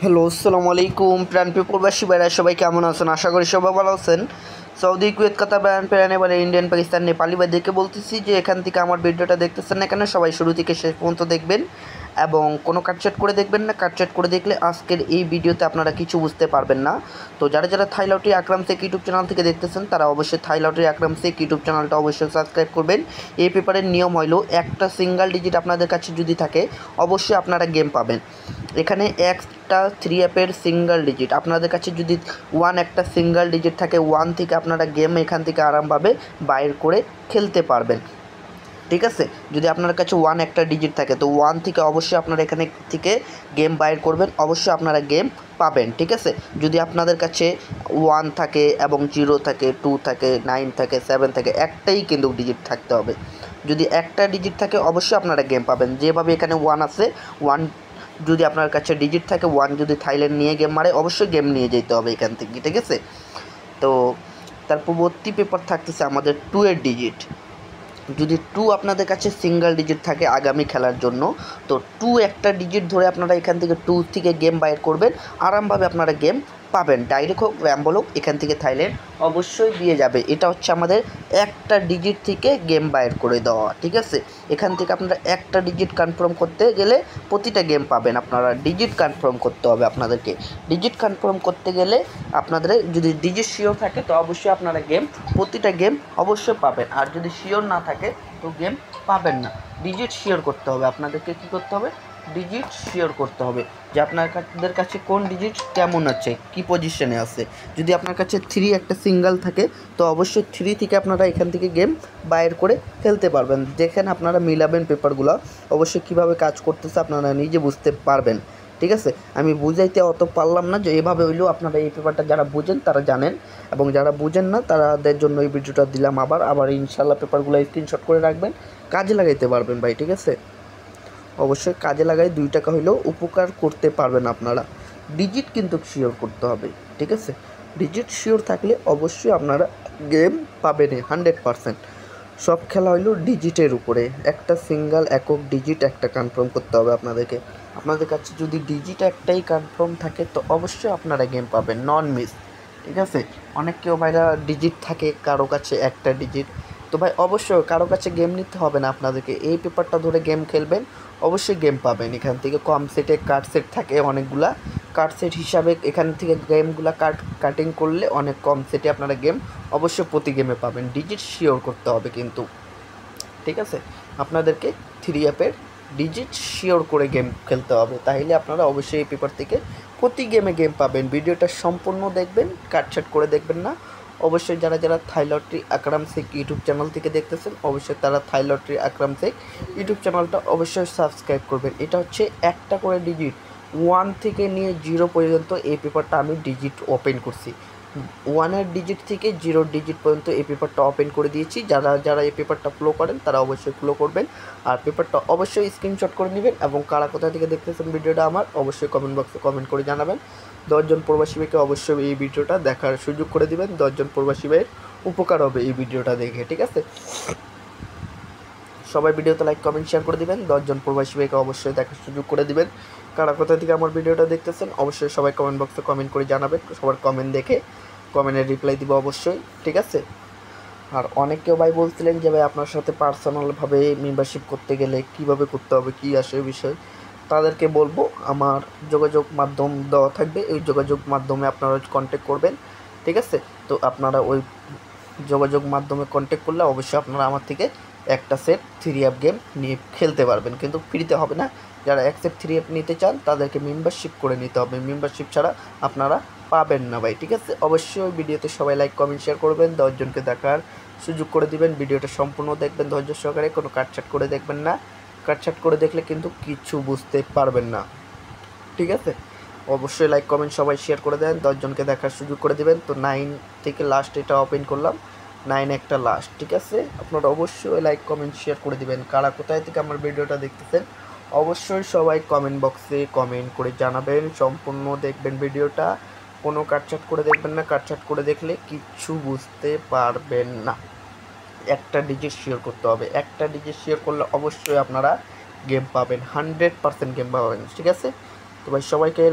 Hello, আসসালামু আলাইকুম প্রাণপ্রিয় প্রবাসী ভাইরা, সবাই কেমন আছেন? আশা করি সবাই ভালো আছেন। সৌদি, কুয়েত, কাতার, প্যারান এবারে ইন্ডিয়ান, পাকিস্তান, নেপালি ভাইদেরকে বলতেছি যে এখান থেকে আমার ভিডিওটা দেখতেছেন না কেন, সবাই শুরু থেকে শেষ পর্যন্ত দেখবেন এবং কোনো কাটছাট করে দেখবেন না। কাটছাট করে দেখলে আজকের এই ভিডিওতে আপনারা কিছু বুঝতে পারবেন না। তো যারা যারা থাই লটারি আকরাম শেখ ইউটিউব চ্যানেল থেকে দেখতেছেন তারা অবশ্যই থাই লটারি আকরাম শেখ ইউটিউব চ্যানেলটা অবশ্যই সাবস্ক্রাইব করবেন। এই পেপারের নিয়ম হলো একটা সিঙ্গেল ডিজিট আপনাদের কাছে যদি থাকে অবশ্যই আপনারা গেম পাবেন। এখানে একটা 3 অ্যাপের সিঙ্গেল ডিজিট আপনাদের কাছে যদি একটা সিঙ্গেল ডিজিট থাকে, 1 থেকে আপনারা গেম এখান থেকে আরামভাবে বাইর করে খেলতে পারবেন। ঠিক আছে, যদি আপনার কাছে একটা ডিজিট থাকে তো 1 থেকে অবশ্যই আপনারা এখানে থেকে গেম বাইর করবেন, অবশ্যই আপনারা গেম পাবেন। ঠিক আছে, যদি আপনাদের কাছে 1 থাকে এবং 0 থাকে, 2 থাকে, 9 থাকে, 7 থাকে, একটাই কিন্তু ডিজিট থাকতে হবে। যদি একটা ডিজিট থাকে অবশ্যই আপনারা গেম পাবেন। যেভাবে এখানে 1 আছে, 1 যদি আপনার কাছে ডিজিট থাকে, 1 যদি থাইল্যান্ড নিয়ে গেম মারে অবশ্যই গেম নিয়ে যেতে হবে এখান থেকে। ঠিক আছে, তো তার পরবর্তী পেপার থাকতেছে আমাদের 2 এর ডিজিট। যদি 2 আপনাদের কাছে সিঙ্গেল ডিজিট থাকে আগামী খেলার জন্য, তো 2 একটা ডিজিট ধরে আপনারা এখান থেকে 2 থেকে গেম বাইর করবেন, আরামভাবে আপনারা গেম পাবেন। ডাইরেক্ট হোক র্যাম্বল হোক এখান থেকে থাইল্যান্ড অবশ্যই দিয়ে যাবে। এটা হচ্ছে আমাদের একটা ডিজিট থেকে গেম বাইর করে দেওয়া। ঠিক আছে, এখান থেকে আপনারা একটা ডিজিট কনফার্ম করতে গেলে প্রতিটা গেম পাবেন। আপনারা ডিজিট কনফার্ম করতে হবে আপনাদেরকে। ডিজিট কনফার্ম করতে গেলে আপনাদের যদি ডিজিট শিওর থাকে তো অবশ্যই আপনারা প্রতিটা গেম অবশ্যই পাবেন। আর যদি শিওর না থাকে তো গেম পাবেন না। ডিজিট শিওর করতে হবে আপনাদেরকে। কী করতে হবে? ডিজিট শিওর করতে হবে যে আপনাদের কাছে কোন ডিজিট কেমন আছে, কি পজিশনে আছে। যদি আপনার কাছে 3 একটা সিঙ্গেল থাকে তো অবশ্যই 3 থেকে আপনারা এখান থেকে গেম বাইর করে খেলতে পারবেন। দেখেন আপনারা মিলাবেন পেপারগুলো, অবশ্যই কীভাবে কাজ করতেছে আপনারা নিজে বুঝতে পারবেন। ঠিক আছে, আমি বুঝাইতে অত পারলাম না, যে এভাবে হইলেও আপনারা এই পেপারটা যারা বুঝেন তারা জানেন এবং যারা বুঝেন না তাদের জন্য এই ভিডিওটা দিলাম। আবার ইনশাল্লাহ পেপারগুলো স্ক্রিনশট করে রাখবেন, কাজে লাগাইতে পারবেন ভাই। ঠিক আছে, অবশ্যই কাজে লাগাই 2 টাকা হইলেও উপকার করতে পারবেন আপনারা। ডিজিট কিন্তু শিওর করতে হবে। ঠিক আছে, ডিজিট শিওর থাকলে অবশ্যই আপনারা গেম পাবেনই 100%। সব খেলা হইলো ডিজিটের উপরে। একটা সিঙ্গেল একক ডিজিট একটা কনফার্ম করতে হবে আপনাদেরকে। আপনাদের কাছে যদি ডিজিট একটাই কনফার্ম থাকে তো অবশ্যই আপনারা গেম পাবেন, নন মিস। ঠিক আছে, অনেক কেউ ভাইরা ডিজিট থাকে কারো কাছে একটা ডিজিট, তো ভাই অবশ্যই কারো কাছে গেম নিতে হবে না আপনাদেরকে। এই পেপারটা ধরে গেম খেলবেন, অবশ্যই গেম পাবেন। এখান থেকে কম সেটে কার্ড সেট থাকে অনেকগুলা, কার্ড সেট হিসাবে এখান থেকে গেমগুলা কাটিং করলে অনেক কম সেটে আপনারা গেম অবশ্যই প্রতি গেমে পাবেন। ডিজিট শিওর করতে হবে কিন্তু। ঠিক আছে, আপনাদেরকে 3 অ্যাপের ডিজিট শিওর করে গেম খেলতে হবে, তাহলে আপনারা অবশ্যই এই পেপার থেকে প্রতি গেমে গেম পাবেন। ভিডিওটা সম্পূর্ণ দেখবেন, কাটছাট করে দেখবেন না। অবশ্যই যারা যারা থাই লটারি আকরাম শেখ ইউটিউব চ্যানেল থেকে দেখতেছেন অবশ্যই তারা থাই লটারি আকরাম শেখ ইউটিউব চ্যানেলটা অবশ্যই সাবস্ক্রাইব করবেন। এটা হচ্ছে একটা করে ডিজিট, 1 থেকে নিয়ে 0 পর্যন্ত এই পেপারটা আমি ডিজিট ওপেন করছি। 1 ডিজিট থেকে 0 ডিজিট পর্যন্ত এই পেপারটা ওপেন করে দিয়েছি। যারা যারা এই পেপারটা ফলো করেন তারা অবশ্যই ফলো করবেন, আর পেপারটা অবশ্যই স্ক্রিনশট করে নেবেন এবং কারা কোথা থেকে দেখতেছেন ভিডিওটা আমার অবশ্যই কমেন্ট বক্সে কমেন্ট করে জানাবেন। 10 জন প্রবাসী ভাইকে অবশ্যই এই ভিডিওটা দেখার সুযোগ করে দিবেন। 10 জন প্রবাসী ভাইয়ের উপকার হবে এই ভিডিওটা দেখে। ঠিক আছে, সবাই ভিডিওতে লাইক কমেন্ট শেয়ার করে দিবেন। 10 জন প্রবাসী ভাইকে অবশ্যই দেখার সুযোগ করে দিবেন। কারা কোথা থেকে আমার ভিডিওটা দেখতেছেন অবশ্যই সবাই কমেন্ট বক্সে কমেন্ট করে জানাবেন। সবার কমেন্ট দেখে কমেন্টের রিপ্লাই দিব অবশ্যই। ঠিক আছে, আর অনেকেও ভাই বলছিলেন যে ভাই আপনার সাথে পার্সোনালভাবে মেম্বারশিপ করতে গেলে কীভাবে করতে হবে, কী আসে বিষয়, তাদেরকে বলবো আমার যোগাযোগ মাধ্যম দেওয়া থাকবে, ওই যোগাযোগ মাধ্যমে আপনারা কন্ট্যাক্ট করবেন। ঠিক আছে, তো আপনারা ওই যোগাযোগ মাধ্যমে কন্ট্যাক্ট করলে অবশ্যই আপনারা আমার থেকে একটা সেট 3 অ্যাপ গেম নিয়ে খেলতে পারবেন, কিন্তু ফ্রিতে হবে না। যারা এক সেট 3 অ্যাপ নিতে চান তাদেরকে মেম্বারশিপ করে নিতে হবে, মেম্বারশিপ ছাড়া আপনারা পাবেন না ভাই। ঠিক আছে, অবশ্যই ভিডিওতে সবাই লাইক কমেন্ট শেয়ার করবেন, 10 জনকে দেখার সুযোগ করে দিবেন। ভিডিওটা সম্পূর্ণ দেখবেন ধৈর্য সহকারে, কোনো কাটছাট করে দেখবেন না। কাটছাট করে দেখলে কিন্তু কিছু বুঝতে পারবেন না। ঠিক আছে, অবশ্যই লাইক কমেন্ট সবাই শেয়ার করে দেন, 10 জনকে দেখার সুযোগ করে দিবেন। তো 9 থেকে লাস্ট এটা ওপেন করলাম, 9 একটা লাস্ট। ঠিক আছে, আপনারা অবশ্যই লাইক কমেন্ট শেয়ার করে দিবেন। কারা কোথায় থেকে আমার ভিডিওটা দেখতেছেন অবশ্যই সবাই কমেন্ট বক্সে কমেন্ট করে জানাবেন। সম্পূর্ণ দেখবেন ভিডিওটা, কোনো কাটছাট করে দেখবেন না। কাটছাট করে দেখলে কিচ্ছু বুঝতে পারবেন না। একটা ডিজিট শেয়ার করতে হবে, একটা ডিজিট শেয়ার করলে অবশ্যই আপনারা গেম পাবেন, 100% গেম পাবেন। ঠিক আছে, তো ভাই সবাইকে